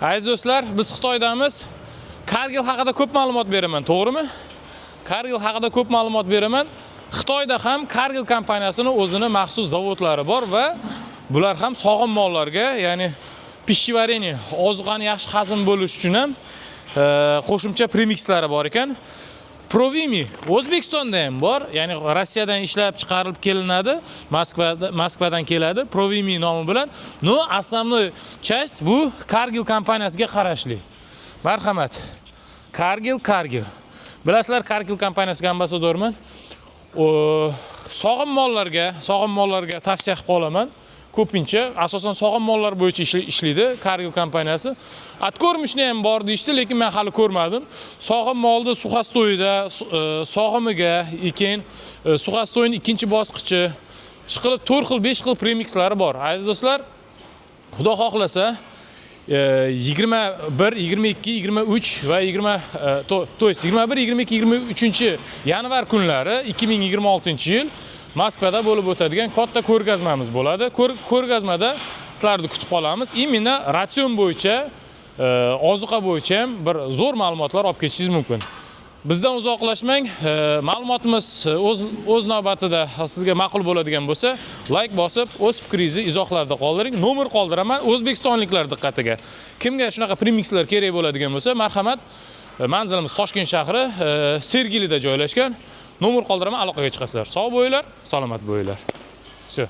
Aziz do'stlar, biz Xitoydamiz. Kargil haqida ko'p ma'lumot beraman, to'g'rimi? Kargil haqida ko'p ma'lumot beraman. Xitoyda ham Kargil kompaniyasining o'zini maxsus zavodlari bor va bular ham sog'lom mollarga, ya'ni pishchivareniya, ozuqani yaxshi hazm bo'lish uchun ham qo'shimcha premixlari bor ekan. Provimi O'zbekistonda ham bor, ya'ni Rossiyadan ishlab chiqarilib kelinadi, Moskvadan keladi, Provimi nomi bilan. No, asosiy часть bu Kargil kompaniyasiga qarashli. Marhamat. Kargil. Bilasizlar, Kargil kompaniyasiga ambasadorman. Sog'lom mollarga tavsiya qilib qolaman. Ko'pincha asosan sog'lom mollar bo'yicha ishlaydi Kargil kompaniyasi. Atkormishni ham bor deyishdi, lekin men hali ko'rmadim. Sog'lom molni suxastoyida, sog'imiga, keyin suxastoyning ikkinchi bosqichi chiqilib 4 xil, 5 xil premixlari bor. Aziz do'stlar, Xudo xohlasa 21, 22, 23 va 21, 22, 23 yanvar kunlari 2026-yil Moskvada bo'lib o'tadigan katta ko'rgazmamiz bo'ladi. Ko'rgazmada sizlarni kutib qolamiz. Imенно ratsion bo'yicha, ozuqa bo'yicha ham bir zo'r ma'lumotlar olib ketishingiz mumkin. Bizdan uzoqlashmang. Ma'lumotimiz o'z navbatida sizga ma'qul bo'ladigan bo'lsa, like bosib, o'z fikringizni izohlarda qoldiring. Nomer qoldiraman O'zbekistonliklar diqqatiga. Kimga shunaqa premixlar kerak bo'ladigan bo'lsa, marhamat, manzilimiz Toshkent shahri, Sergelida joylashgan. Nomer qoldiraman, aloqaga chiqasizlar. Sog' bo'linglar, salomat bo'linglar. Все.